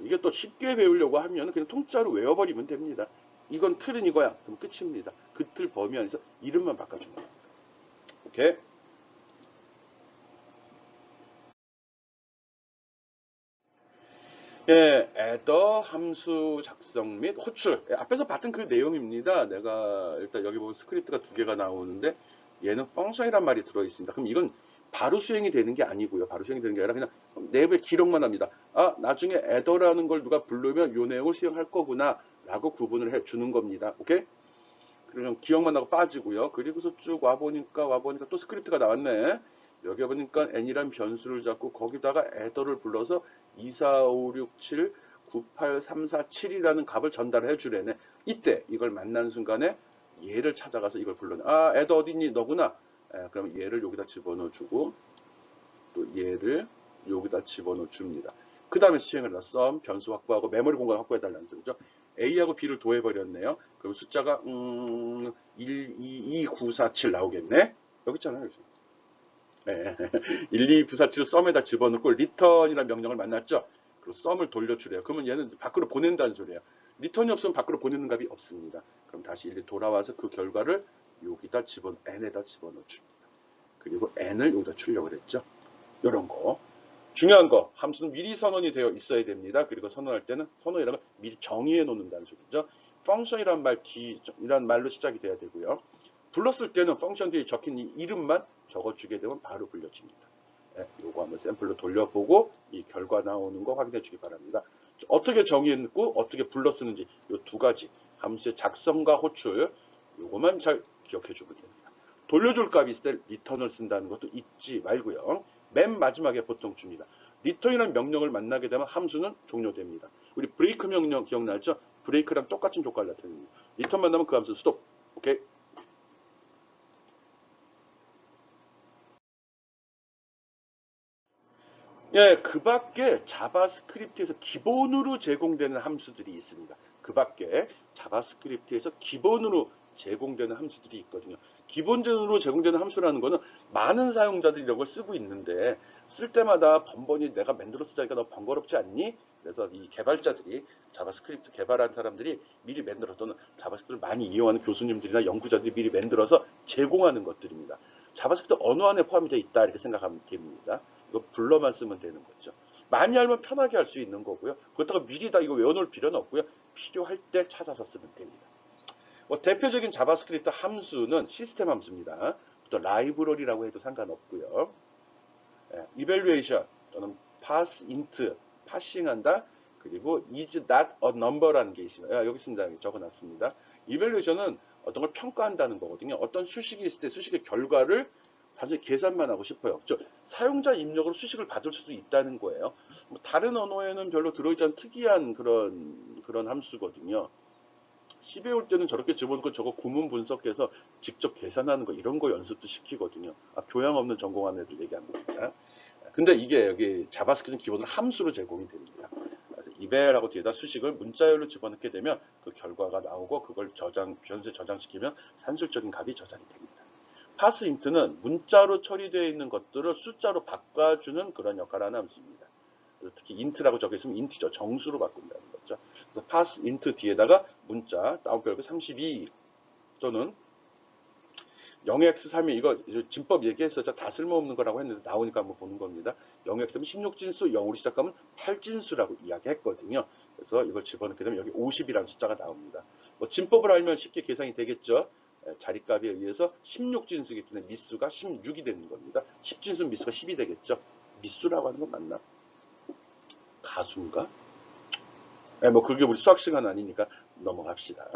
이게 또 쉽게 배우려고 하면 그냥 통짜로 외워버리면 됩니다. 이건 틀은 이거야. 그럼 끝입니다. 그 틀 범위 안에서 이름만 바꿔주면 됩니다. 오케이? 예, 애더 함수 작성 및 호출. 앞에서 봤던 그 내용입니다. 내가 일단 여기 보면 스크립트가 두 개가 나오는데 얘는 펑션이란 말이 들어있습니다. 그럼 이건 바로 수행이 되는 게 아니고요. 바로 수행이 되는 게 아니라 그냥 내부에 기록만 합니다. 나중에 애더라는 걸 누가 부르면 요 내용을 수행할 거구나 라고 구분을 해 주는 겁니다. 오케이? 그냥 기억만 나고 빠지고요. 그리고서 쭉 와보니까 또 스크립트가 나왔네. 여기 보니까 n이란 변수를 잡고 거기다가 애더를 불러서 2, 4, 5, 6, 7, 9, 8, 3, 4, 7이라는 값을 전달해 주래네. 이때 이걸 만나는 순간에 얘를 찾아가서 이걸 불러내. 애더 어딨니? 너구나. 그럼 얘를 여기다 집어넣어 주고 또 얘를 여기다 집어넣어 줍니다. 그 다음에 수행을 해서 썸, 변수 확보하고 메모리 공간 확보해달라는 소리죠. A하고 B를 도해버렸네요. 그럼 숫자가 1, 2, 2, 9, 4, 7 나오겠네. 여기 있잖아요. 여기서. 네. 1, 2, 9, 4, 7을 썸에다 집어넣고 return이라는 명령을 만났죠. 그리고 썸을 돌려주래요. 그러면 얘는 밖으로 보낸다는 소리예요. return이 없으면 밖으로 보내는 값이 없습니다. 그럼 다시 1, 2 돌아와서 그 결과를 여기다 n에다 집어넣어 줍니다. 그리고 n을 여기다 출력을 했죠. 이런 거. 중요한 거, 함수는 미리 선언이 되어 있어야 됩니다. 그리고 선언할 때는 선언이라는 걸 미리 정의해 놓는다는 소리죠. 펑션이란 이란 말로 시작이 돼야 되고요. 불렀을 때는 펑션 뒤에 적힌 이 이름만 적어주게 되면 바로 불려집니다. 네, 요거 한번 샘플로 돌려보고 이 결과 나오는 거 확인해 주기 바랍니다. 어떻게 정의했고 어떻게 불러 쓰는지 이 두 가지 함수의 작성과 호출 요거만 잘 기억해 주면 됩니다. 돌려줄 값이 있을 때 리턴을 쓴다는 것도 잊지 말고요. 맨 마지막에 보통 줍니다. 리턴이라는 명령을 만나게 되면 함수는 종료됩니다. 우리 브레이크 명령 기억나죠? 브레이크랑 똑같은 효과를 나타냅니다. 리턴 만나면 그 함수 스톱. 오케이? 예, 그 밖에 자바스크립트에서 기본으로 제공되는 함수들이 있습니다. 그 밖에 자바스크립트에서 기본으로 제공되는 함수들이 있거든요. 기본적으로 제공되는 함수라는 거는 많은 사용자들이 이런 걸 쓰고 있는데 쓸 때마다 번번이 내가 만들어 쓰자니까 너 번거롭지 않니? 그래서 이 개발자들이 자바스크립트 개발한 사람들이 미리 만들어서 또는 자바스크립트를 많이 이용하는 교수님들이나 연구자들이 미리 만들어서 제공하는 것들입니다. 자바스크립트 언어 안에 포함이 되어 있다 이렇게 생각하면 됩니다. 이거 불러만 쓰면 되는 거죠. 많이 알면 편하게 할 수 있는 거고요. 그렇다고 미리 다 이거 외워놓을 필요는 없고요. 필요할 때 찾아서 쓰면 됩니다. 뭐 대표적인 자바스크립트 함수는 시스템 함수입니다. 또 라이브러리라고 해도 상관없고요. 예, evaluation 또는 pass int, 파싱한다. 그리고 is not a number라는 게 있습니다. 여기 있습니다. 적어놨습니다. evaluation은 어떤 걸 평가한다는 거거든요. 어떤 수식이 있을 때 수식의 결과를 단순히 계산만 하고 싶어요. 사용자 입력으로 수식을 받을 수도 있다는 거예요. 뭐 다른 언어에는 별로 들어있지 않은 특이한 그런 함수거든요. C 배울 때는 저렇게 집어넣고 저거 구문 분석해서 직접 계산하는 거 이런 거 연습도 시키거든요. 교양 없는 전공한 애들 얘기합니다. 근데 이게 여기 자바스크립트는 기본으로 함수로 제공이 됩니다. 그래서 eval하고 뒤에다 수식을 문자열로 집어넣게 되면 그 결과가 나오고 그걸 변수에 저장시키면 산술적인 값이 저장이 됩니다. pass int는 문자로 처리되어 있는 것들을 숫자로 바꿔주는 그런 역할을 하는 함수입니다. 그래서 특히 int라고 적혀 있으면 int죠. 정수로 바꾼다는 거죠. 그래서 pass int 뒤에다가 문자 다운표를 32 또는 0x3이 이거 진법 얘기했었죠. 다 쓸모없는 거라고 했는데 나오니까 한번 보는 겁니다. 0x면 16진수, 0으로 시작하면 8진수라고 이야기했거든요. 그래서 이걸 집어넣게 되면 여기 50이라는 숫자가 나옵니다. 뭐 진법을 알면 쉽게 계산이 되겠죠. 자리값에 의해서 16진수이기 때문에 미수가 16이 되는 겁니다. 10진수 미수가 10이 되겠죠. 미수라고 하는 건 맞나? 가수인가? 뭐 그게 우리 수학 시간 아니니까 넘어갑시다.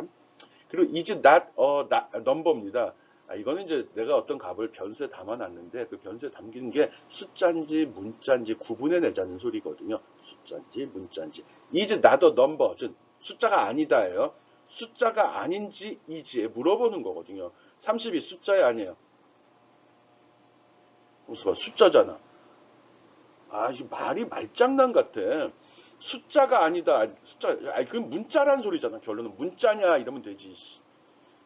그리고 is not a number입니다. 이거는 이제 내가 어떤 값을 변수에 담아놨는데 그 변수에 담긴 게 숫자인지 문자인지 구분해내자는 소리거든요. 숫자인지 문자인지. is not a number, 즉 숫자가 아니다예요. 숫자가 아닌지 is에 물어보는 거거든요. 30이 숫자에 아니에요. 무슨 말 숫자잖아. 이 말이 말장난 같아. 숫자가 아니다. 그건 문자란 소리잖아. 결론은 문자냐 이러면 되지.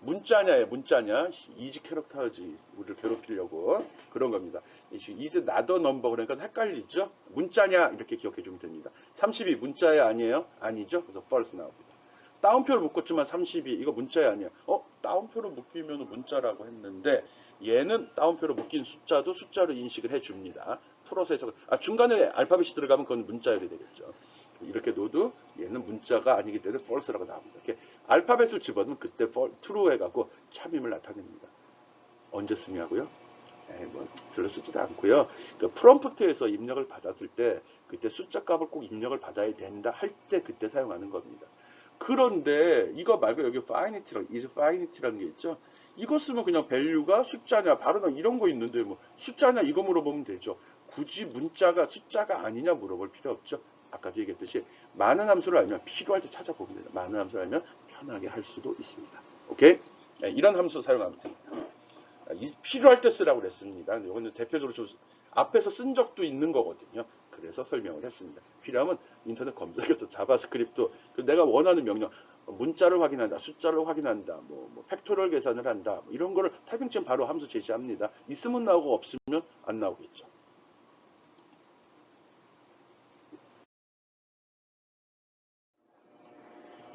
문자냐에 문자냐 이지 캐릭터지 우리를 괴롭히려고 그런 겁니다. 이즈 나더 넘버 그러니까 헷갈리죠. 문자냐 이렇게 기억해 주면 됩니다. 30이 문자야 아니에요? 아니죠. 그래서 false 나옵니다. 따옴표를 묶었지만 32 이거 문자야 아니야. 따옴표로 묶이면 문자라고 했는데 얘는 따옴표로 묶인 숫자도 숫자로 인식을 해 줍니다. 풀어서 해서 중간에 알파벳이 들어가면 그건 문자열이 되겠죠. 이렇게 놓도 얘는 문자가 아니기 때문에 false라고 나옵니다. 이렇게 알파벳을 집어넣으면 그때 true 해갖고 참임을 나타냅니다. 언제 쓰냐고요? 뭐 별로 쓰지도 않고요. 그 프롬프트에서 입력을 받았을 때 그때 숫자 값을 꼭 입력을 받아야 된다 할 때 그때 사용하는 겁니다. 그런데 이거 말고 여기 is finity라는 게 있죠. 이거 쓰면 그냥 value가 숫자냐 발음은 이런 거 있는데 뭐 숫자냐 이거 물어보면 되죠. 굳이 문자가 숫자가 아니냐 물어볼 필요 없죠. 아까도 얘기했듯이 많은 함수를 알면 필요할 때 찾아보면 됩니다. 많은 함수를 알면 편하게 할 수도 있습니다. 오케이? 이런 함수 사용하면 됩니다. 필요할 때 쓰라고 그랬습니다. 이거는 대표적으로 좀 앞에서 쓴 적도 있는 거거든요. 그래서 설명을 했습니다. 필요하면 인터넷 검색해서 자바스크립트 내가 원하는 명령 문자를 확인한다, 숫자를 확인한다, 뭐 팩토리얼 계산을 한다 이런 거를 타이핑 바로 함수 제시합니다. 있으면 나오고 없으면 안 나오겠죠.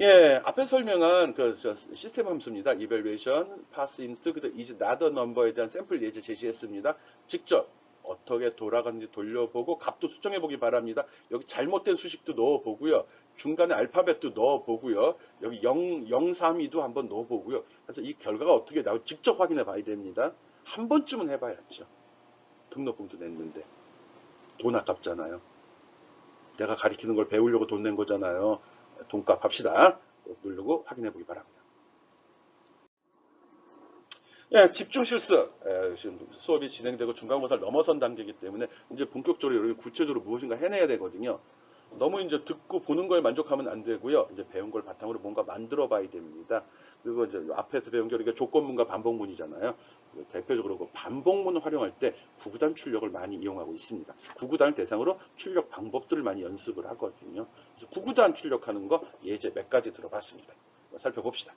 예, 앞에 설명한 그 시스템 함수입니다. evaluation, pass int, is not a number에 대한 샘플 예제 제시했습니다. 직접 어떻게 돌아가는지 돌려보고 값도 수정해 보기 바랍니다. 여기 잘못된 수식도 넣어보고요. 중간에 알파벳도 넣어보고요. 여기 032도 한번 넣어보고요. 그래서 이 결과가 어떻게 나올지 직접 확인해 봐야 됩니다. 한 번쯤은 해봐야죠. 등록금도 냈는데 돈 아깝잖아요. 내가 가리키는 걸 배우려고 돈 낸 거잖아요. 돈값 합시다. 꼭 누르고 확인해 보기 바랍니다. 예, 집중 실습. 지금 수업이 진행되고 중간고사를 넘어선 단계이기 때문에 이제 본격적으로 여러분이 구체적으로 무엇인가 해내야 되거든요. 너무 이제 듣고 보는 거에 만족하면 안 되고요. 이제 배운 걸 바탕으로 뭔가 만들어 봐야 됩니다. 그리고 이제 앞에서 배운 게 우리가 조건문과 반복문이잖아요. 대표적으로 그 반복문을 활용할 때 구구단 출력을 많이 이용하고 있습니다. 구구단을 대상으로 출력 방법들을 많이 연습을 하거든요. 그래서 구구단 출력하는 거 예제 몇 가지 들어봤습니다. 살펴봅시다.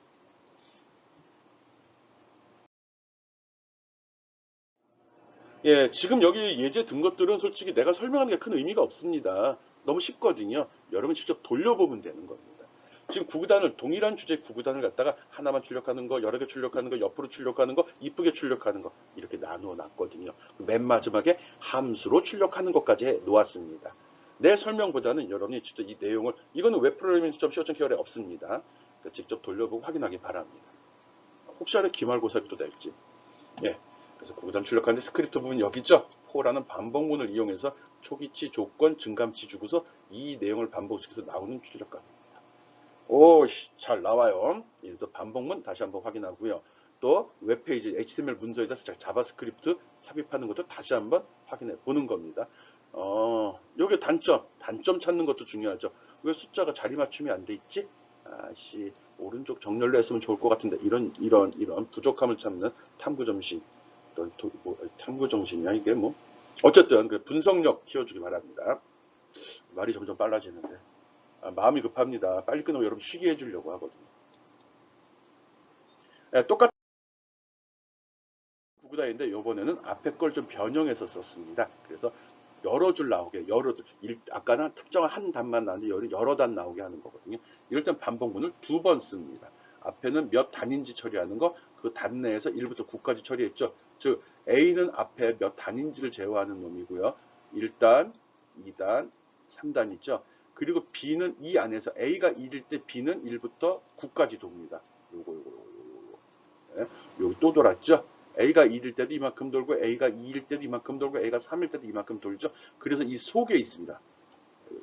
예, 지금 여기 예제 든 것들은 솔직히 내가 설명하는 게 큰 의미가 없습니다. 너무 쉽거든요. 여러분 직접 돌려보면 되는 겁니다. 지금 구구단을 동일한 주제 구구단을 갖다가 하나만 출력하는 거, 여러 개 출력하는 거, 옆으로 출력하는 거, 이쁘게 출력하는 거 이렇게 나누어 놨거든요. 맨 마지막에 함수로 출력하는 것까지 해 놓았습니다. 내 설명보다는 여러분이 직접 이 내용을 이거는 웹프로그래밍.co.kr에 없습니다. 그러니까 직접 돌려보고 확인하기 바랍니다. 혹시 알아 기말고사도 될지. 예. 그래서 구구단 출력하는데 스크립트 부분 여기 있죠? 포라는 반복문을 이용해서 초기치, 조건, 증감치 주고서 이 내용을 반복시켜서 나오는 출력값입니다. 오, 잘 나와요. 그래서 반복문 다시 한번 확인하고요. 또 웹페이지 HTML 문서에다 자바스크립트 삽입하는 것도 다시 한번 확인해 보는 겁니다. 요게 단점 찾는 것도 중요하죠. 왜 숫자가 자리 맞춤이 안 돼 있지? 아씨, 오른쪽 정렬로 했으면 좋을 것 같은데 이런 부족함을 찾는 탐구 정신. 탐구 정신이야 이게 뭐 어쨌든 그 분석력 키워주기 바랍니다. 말이 점점 빨라지는데 마음이 급합니다. 빨리 끝나고 여러분 쉬게 해주려고 하거든요. 똑같은 구구단인데 이번에는 앞에 걸 좀 변형해서 썼습니다. 그래서 여러 줄 나오게 아까는 특정한 한 단만 나왔는데 여러 단 나오게 하는 거거든요. 이럴 땐 반복문을 2번 씁니다. 앞에는 몇 단인지 처리하는 거, 그 단 내에서 1부터 9까지 처리했죠. 즉 A는 앞에 몇 단인지를 제어하는 놈이고요. 1단, 2단, 3단 있죠. 그리고 B는 이 안에서 A가 1일 때 B는 1부터 9까지 돕니다. 요거. 예? 여기 또 돌았죠. A가 1일 때도 이만큼 돌고 A가 2일 때도 이만큼 돌고 A가 3일 때도 이만큼 돌죠. 그래서 이 속에 있습니다.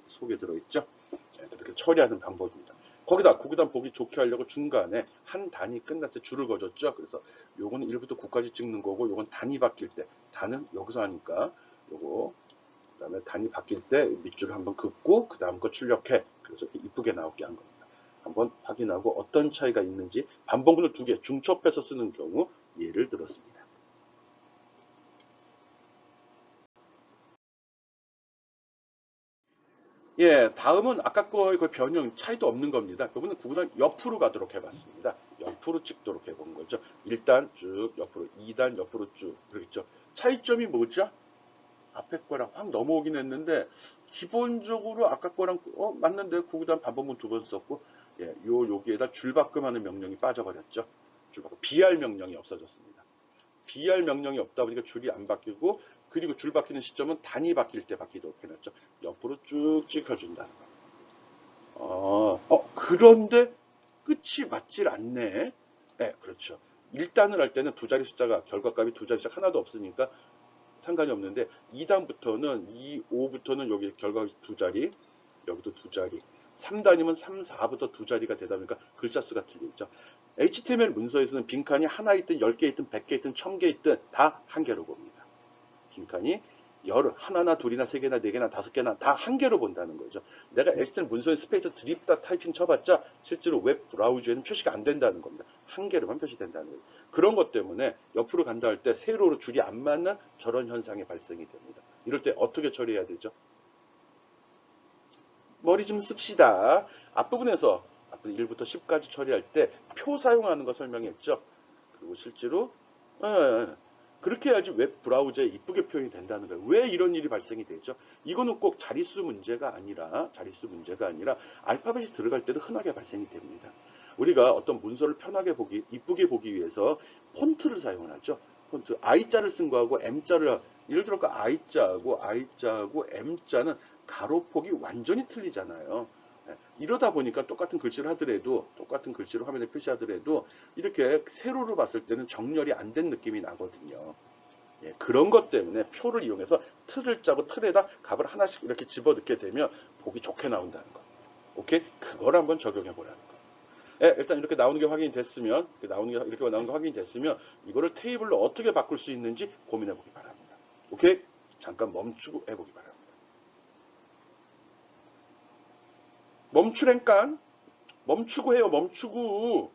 속에 들어있죠. 이렇게 처리하는 방법입니다. 거기다 구구단 보기 좋게 하려고 중간에 한 단이 끝났을 때 줄을 그어줬죠. 그래서 요거는 1부터 9까지 찍는 거고 요건 단이 바뀔 때 단은 여기서 하니까 요거 그다음에 단이 바뀔 때 밑줄을 한번 긋고 그 다음 거 출력해. 그래서 이렇게 이쁘게 나오게 한 겁니다. 한번 확인하고 어떤 차이가 있는지 반복문을 2개 중첩해서 쓰는 경우 예를 들었습니다. 예, 다음은 아까 거의 그 변형 차이도 없는 겁니다. 그러면 구구단 옆으로 가도록 해봤습니다. 옆으로 찍도록 해본 거죠. 1단 쭉 옆으로, 2단 옆으로 쭉 그러겠죠. 차이점이 뭐죠? 앞에 거랑 확 넘어오긴 했는데 기본적으로 아까 거랑 맞는데 구구단 반복문 2번 썼고 여기에다 줄바꿈하는 명령이 빠져버렸죠. 줄바꿈 BR 명령이 없어졌습니다. BR 명령이 없다 보니까 줄이 안 바뀌고 그리고 줄 바뀌는 시점은 단이 바뀔 때 바뀌도록 해놨죠. 옆으로 쭉 찍어준다는 거. 그런데 끝이 맞질 않네. 네, 그렇죠. 1단을 할 때는 두 자리 숫자가 결과값이 두 자리 숫자 하나도 없으니까 상관이 없는데 2단부터는 2, 5부터는 여기 결과값이 두 자리, 여기도 두 자리. 3단이면 3, 4부터 두 자리가 되다 보니까 글자 수가 틀리죠. HTML 문서에서는 빈칸이 하나 있든 10개 있든 100개 있든 1000개 있든 다 한 개로 봅니다. 빈칸이 하나나 둘이나 세 개나 네 개나 다섯 개나 다 한 개로 본다는 거죠. 내가 HTML 문서에 스페이스 드립다 타이핑 쳐봤자 실제로 웹 브라우저에는 표시가 안 된다는 겁니다. 한 개로만 표시된다는 거예요. 그런 것 때문에 옆으로 간다 할 때 세로로 줄이 안 맞는 저런 현상이 발생이 됩니다. 이럴 때 어떻게 처리해야 되죠? 머리 좀 씁시다. 앞부분에서 1부터 10까지 처리할 때 표 사용하는 거 설명했죠. 그리고 실제로 그렇게 해야지 웹 브라우저에 이쁘게 표현이 된다는 거예요. 왜 이런 일이 발생이 되죠? 이거는 꼭 자릿수 문제가 아니라 알파벳이 들어갈 때도 흔하게 발생이 됩니다. 우리가 어떤 문서를 편하게 보기, 이쁘게 보기 위해서 폰트를 사용을 하죠. 폰트 I자를 쓴 거하고 M자를 예를 들어 그 I자하고 M자는 가로폭이 완전히 틀리잖아요. 예, 이러다 보니까 똑같은 글씨를 하더라도 똑같은 글씨를 화면에 표시하더라도 이렇게 세로로 봤을 때는 정렬이 안 된 느낌이 나거든요. 예, 그런 것 때문에 표를 이용해서 틀을 짜고 틀에다 값을 하나씩 이렇게 집어넣게 되면 보기 좋게 나온다는 거. 오케이? 그걸 한번 적용해 보라는 거. 예, 일단 이렇게 나오는 게 확인이 됐으면, 이렇게 나오는 게 확인이 됐으면, 이거를 테이블로 어떻게 바꿀 수 있는지 고민해 보기 바랍니다. 오케이? 잠깐 멈추고 해보기 바랍니다. 멈추랭깐? 멈추고 해요, 멈추고.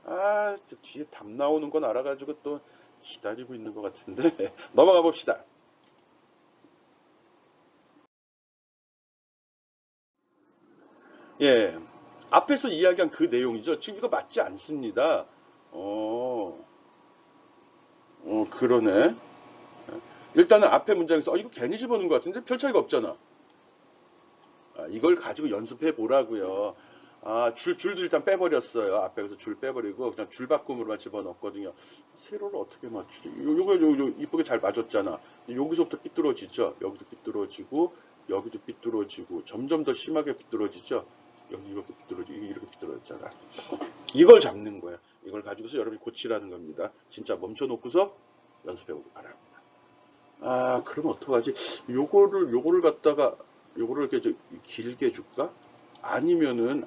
아, 뒤에 답 나오는 건 알아가지고 또 기다리고 있는 것 같은데. 넘어가 봅시다. 예. 앞에서 이야기한 그 내용이죠. 지금 이거 맞지 않습니다. 어, 그러네. 일단은 앞에 문장에서 이거 괜히 집어넣은 것 같은데 별 차이가 없잖아. 이걸 가지고 연습해 보라고요. 줄도 일단 빼버렸어요. 앞에 그래서 줄 빼버리고 그냥 줄바꿈으로만 집어넣었거든요. 세로를 어떻게 맞추지? 요거 이쁘게 잘 맞았잖아. 여기서부터 삐뚤어지죠. 여기도 삐뚤어지고 여기도 삐뚤어지고 점점 더 심하게 삐뚤어지죠. 여기 이렇게 삐뚤어지고 이렇게 삐뚤어졌잖아. 이걸 잡는 거야. 이걸 가지고서 여러분이 고치라는 겁니다. 진짜 멈춰놓고서 연습해 보기 바랍니다. 그럼 어떡하지? 요거를 갖다가, 요거를 이렇게 길게 줄까? 아니면은,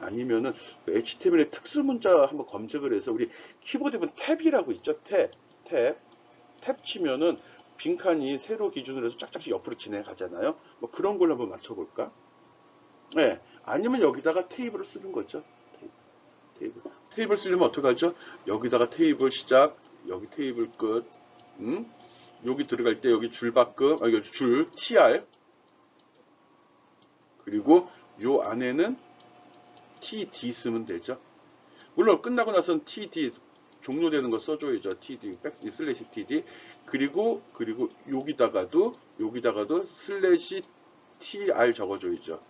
그 HTML의 특수 문자 한번 검색을 해서, 우리 키보드에 보면 탭이라고 있죠? 탭 치면은, 빈칸이 세로 기준으로 해서 쫙쫙씩 옆으로 진행하잖아요? 뭐 그런 걸로 한번 맞춰볼까? 네. 아니면 여기다가 테이블을 쓰는 거죠. 테이블 쓰려면 어떡하죠? 여기다가 테이블 시작, 여기 테이블 끝, 여기 들어갈 때 여기 줄바꿈, 여기 줄 tr, 그리고 요 안에는 td 쓰면 되죠. 물론 끝나고 나서는 td 종료되는 거 써줘야죠. td 슬래시 td, 그리고 여기다가도 슬래시 tr 적어줘야죠.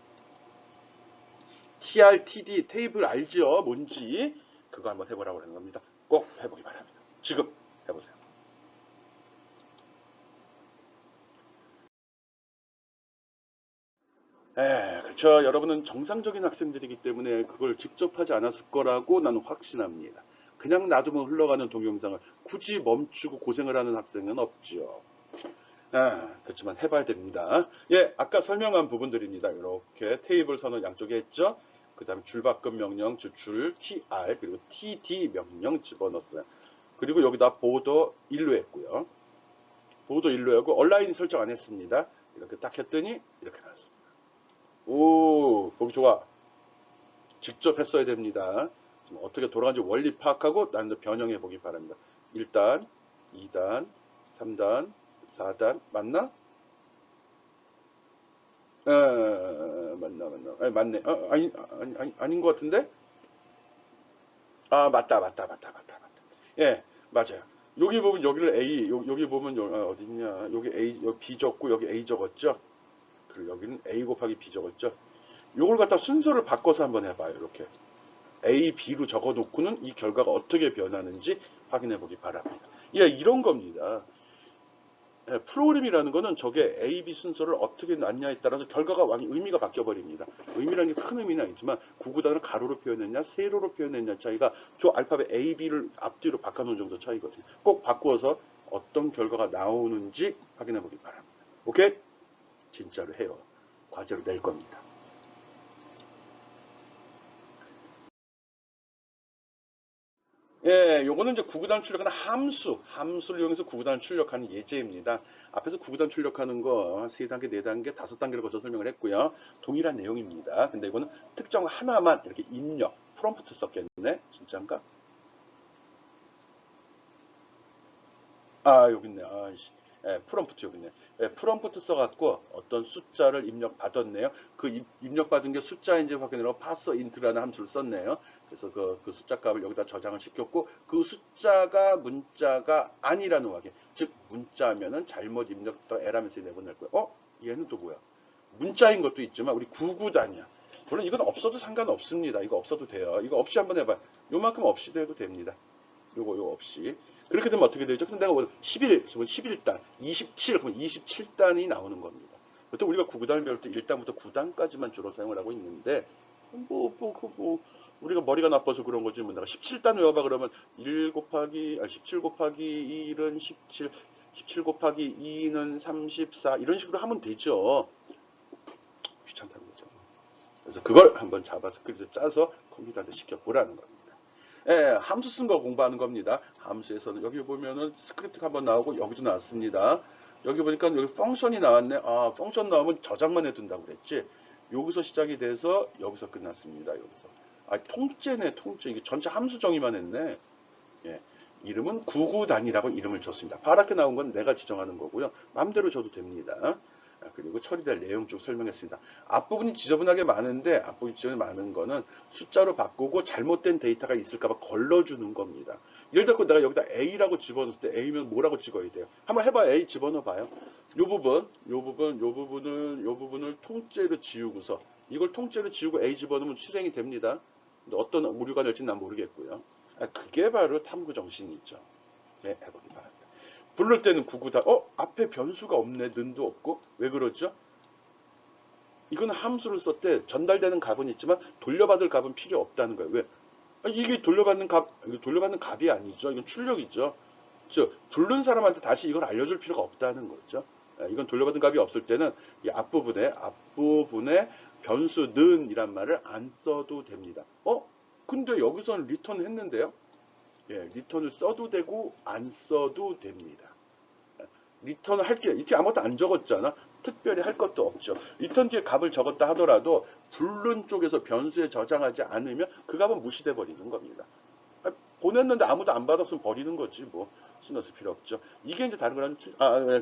tr td 테이블 알죠? 뭔지 그거 한번 해보라고 하는 겁니다. 꼭 해보기 바랍니다. 지금 해보세요. 그렇죠. 여러분은 정상적인 학생들이기 때문에 그걸 직접 하지 않았을 거라고 나는 확신합니다. 그냥 놔두면 흘러가는 동영상을 굳이 멈추고 고생을 하는 학생은 없죠. 그렇지만 해봐야 됩니다. 예, 아까 설명한 부분들입니다. 이렇게 테이블 선을 양쪽에 했죠. 그 다음에 줄바꿈 명령, 줄 tr, 그리고 td 명령 집어넣었어요. 그리고 여기다 보더 1로 했고요. 보더 1로 하고 얼라인 설정 안 했습니다. 이렇게 딱 했더니 이렇게 나왔습니다. 오, 보기 좋아. 직접 했어야 됩니다. 지금 어떻게 돌아가는지 원리 파악하고 나는 변형해 보기 바랍니다. 1단, 2단, 3단, 4단, 맞나? 맞나. 맞네. 아닌 것 같은데? 맞다. 예, 맞아요. 여기 보면 여기를 A, 여기 보면 어디 있냐? 여기 A, 여기 B 적고 여기 A 적었죠? 그리고 여기는 A 곱하기 B 적었죠? 요걸 갖다 순서를 바꿔서 한번 해봐요. 이렇게. A, B로 적어 놓고는 이 결과가 어떻게 변하는지 확인해 보기 바랍니다. 예, 이런 겁니다. 예, 프로그램이라는 거는 저게 A, B 순서를 어떻게 놨냐에 따라서 결과가 의미가 바뀌어 버립니다. 의미라는 게 큰 의미는 아니지만 구구단을 가로로 표현했냐 세로로 표현했냐 차이가 저 알파벳 A, B를 앞뒤로 바꿔놓은 정도 차이거든요. 꼭 바꾸어서 어떤 결과가 나오는지 확인해 보기 바랍니다. 오케이? 진짜로 해요. 과제로 낼 겁니다. 예, 요거는 이제 구구단 출력하는 함수를 이용해서 구구단을 출력하는 예제입니다. 앞에서 구구단 출력하는 거 3단계, 4단계, 5단계를 거쳐 설명을 했고요. 동일한 내용입니다. 근데 이거는 특정 하나만 이렇게 입력, 프롬프트 썼겠네. 진짜인가? 여기 있네. 프롬프트 여기 있네. 프롬프트 써갖고 어떤 숫자를 입력받았네요. 그 입력받은 게 숫자인지 확인하려고 파서 인트라는 함수를 썼네요. 그래서 그 숫자 값을 여기다 저장을 시켰고 그 숫자가 문자가 아니라는 확인. 즉 문자면은 잘못 입력했다가 에라면서 내보낼 거예요. 얘는 또 뭐야? 문자인 것도 있지만 우리 구구단이야. 물론 이건 없어도 상관없습니다. 이거 없어도 돼요. 이거 없이 한번 해봐요. 요만큼 없이도 해도 됩니다. 요거 거 없이. 그렇게 되면 어떻게 되죠? 근데 내가 11, 11단, 27, 그러면 27단이 나오는 겁니다. 보통 우리가 구구단을 배울 때 1단부터 9단까지만 주로 사용을 하고 있는데, 우리가 머리가 나빠서 그런 거지. 뭐 내가 17단 외워봐 그러면 17 곱하기 1은 17, 17 곱하기 2는 34, 이런 식으로 하면 되죠. 귀찮다는 거죠. 그래서 그걸 한번 자바스크립트 짜서 컴퓨터한테 시켜보라는 겁니다. 예, 함수 쓴 거 공부하는 겁니다. 함수에서는 여기 보면은 스크립트가 한번 나오고 여기도 나왔습니다. 여기 보니까 여기 펑션이 나왔네. 아, 펑션 나오면 저장만 해둔다고 그랬지. 여기서 시작이 돼서 여기서 끝났습니다. 여기서. 아, 통째네, 통째. 이게 전체 함수 정의만 했네. 예. 이름은 구구단이라고 이름을 줬습니다. 파랗게 나온 건 내가 지정하는 거고요. 마음대로 줘도 됩니다. 그리고 처리될 내용 쭉 설명했습니다. 앞부분이 지저분하게 많은데, 앞부분이 지저분하게 많은 거는 숫자로 바꾸고 잘못된 데이터가 있을까봐 걸러주는 겁니다. 예를 들어 내가 여기다 A라고 집어넣을 때 A면 뭐라고 찍어야 돼요? 한번 해봐요. A 집어넣어봐요. 요 부분을 통째로 지우고서, 이걸 통째로 지우고 A 집어넣으면 실행이 됩니다. 근데 어떤 오류가 될지는 난 모르겠고요. 그게 바로 탐구 정신이죠. 네, 해보기 바랍니다. 부를 때는 구구단, 앞에 변수가 없네, 는도 없고. 왜 그러죠? 이건 함수를 썼대. 전달되는 값은 있지만 돌려받을 값은 필요 없다는 거예요. 왜? 이게 돌려받는 값이 아니죠. 이건 출력이죠. 부른 사람한테 다시 이걸 알려줄 필요가 없다는 거죠. 이건 돌려받은 값이 없을 때는 이 앞부분에 변수 는이란 말을 안 써도 됩니다. 근데 여기서는 리턴 했는데요. 예, 리턴을 써도 되고 안 써도 됩니다. 리턴을 할게 이렇게 아무것도 안 적었잖아. 특별히 할 것도 없죠. 리턴 뒤에 값을 적었다 하더라도 부른 쪽에서 변수에 저장하지 않으면 그 값은 무시돼 버리는 겁니다. 보냈는데 아무도 안 받았으면 버리는 거지 뭐. 신경 쓸 필요 없죠. 이게 이제 다른 거랑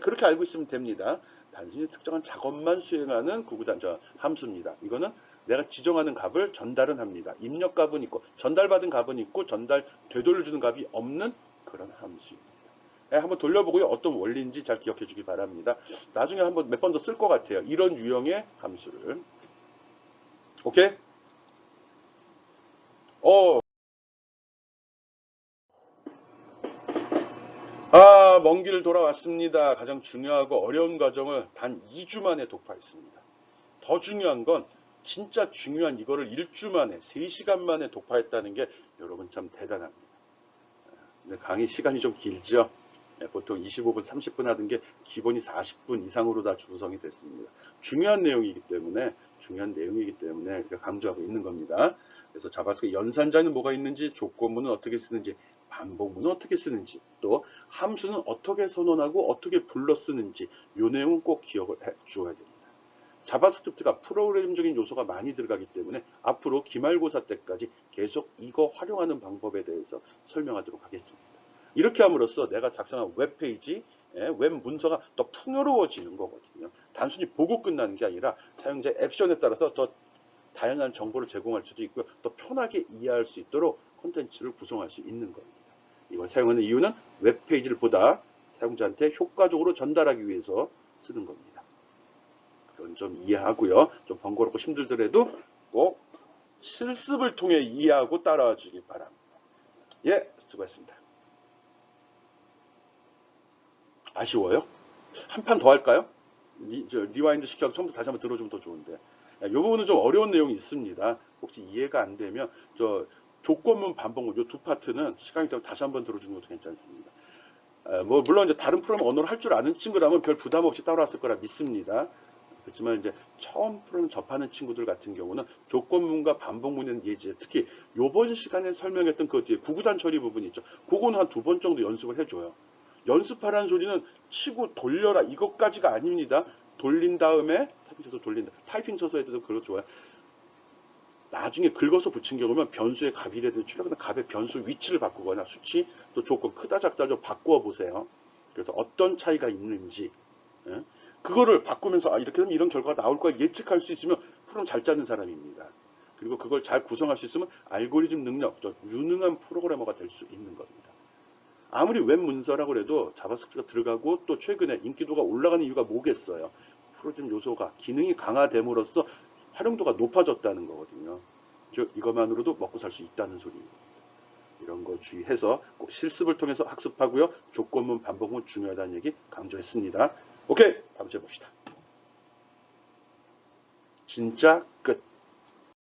그렇게 알고 있으면 됩니다. 단순히 특정한 작업만 수행하는 구구단 함수입니다. 이거는 내가 지정하는 값을 전달은 합니다. 입력 값은 있고 전달받은 값은 있고 전달 되돌려주는 값이 없는 그런 함수입니다. 한번 돌려보고요. 어떤 원리인지 잘 기억해 주기 바랍니다. 나중에 한번 몇 번 더 쓸 것 같아요. 이런 유형의 함수를. 오케이? 먼 길 돌아왔습니다. 가장 중요하고 어려운 과정을 단 2주 만에 독파했습니다. 더 중요한 건 진짜 중요한 이거를 1주 만에 3시간 만에 독파했다는 게 여러분 참 대단합니다. 근데 강의 시간이 좀 길죠. 보통 25분, 30분 하던 게 기본이 40분 이상으로 다 구성이 됐습니다. 중요한 내용이기 때문에 강조하고 있는 겁니다. 그래서 자바스크립트 연산자는 뭐가 있는지, 조건문은 어떻게 쓰는지, 반복문은 어떻게 쓰는지, 또 함수는 어떻게 선언하고 어떻게 불러 쓰는지 이 내용은 꼭 기억을 해 주어야 됩니다. 자바스크립트가 프로그램적인 요소가 많이 들어가기 때문에 앞으로 기말고사 때까지 계속 이거 활용하는 방법에 대해서 설명하도록 하겠습니다. 이렇게 함으로써 내가 작성한 웹페이지, 웹 문서가 더 풍요로워지는 거거든요. 단순히 보고 끝나는 게 아니라 사용자의 액션에 따라서 더 다양한 정보를 제공할 수도 있고요. 더 편하게 이해할 수 있도록 콘텐츠를 구성할 수 있는 겁니다. 이걸 사용하는 이유는 웹페이지를 보다 사용자한테 효과적으로 전달하기 위해서 쓰는 겁니다. 그건 좀 이해하고요. 좀 번거롭고 힘들더라도 꼭 실습을 통해 이해하고 따라와 주길 바랍니다. 예, 수고했습니다. 아쉬워요? 한 판 더 할까요? 리와인드 시켜서 처음부터 다시 한번 들어주면 더 좋은데. 이 부분은 좀 어려운 내용이 있습니다. 혹시 이해가 안 되면 조건문 반복문 이 두 파트는 시간이 되면 다시 한번 들어주는 것도 괜찮습니다. 물론 이제 다른 프로그램 언어를 할 줄 아는 친구라면 별 부담 없이 따라왔을 거라 믿습니다. 그렇지만 이제 처음 프로그램 접하는 친구들 같은 경우는 조건문과 반복문의 예제, 특히 이번 시간에 설명했던 그 뒤에 구구단 처리 부분 있죠. 그거는 한 2번 정도 연습을 해줘요. 연습하라는 소리는 치고 돌려라 이것까지가 아닙니다. 돌린 다음에 타이핑 쳐서 돌린다. 타이핑 쳐서 해도 그거 좋아요. 나중에 긁어서 붙인 경우면 변수의 값이라든지 출력하는 값의 변수 위치를 바꾸거나 수치 또 조건 크다 작다 좀 바꾸어 보세요. 그래서 어떤 차이가 있는지 그거를 바꾸면서 이렇게 되면 이런 결과가 나올 거야 예측할 수 있으면 프로그램 잘 짜는 사람입니다. 그리고 그걸 잘 구성할 수 있으면 알고리즘 능력, 유능한 프로그래머가 될 수 있는 겁니다. 아무리 웹 문서라고 해도 자바스크립트가 들어가고 또 최근에 인기도가 올라가는 이유가 뭐겠어요? 프로그램 요소가 기능이 강화됨으로써 활용도가 높아졌다는 거거든요. 즉 이것만으로도 먹고 살 수 있다는 소리입니다. 이런 거 주의해서 꼭 실습을 통해서 학습하고요. 조건문 반복문 중요하다는 얘기 강조했습니다. 오케이, 다음 주에 봅시다. 진짜 끝.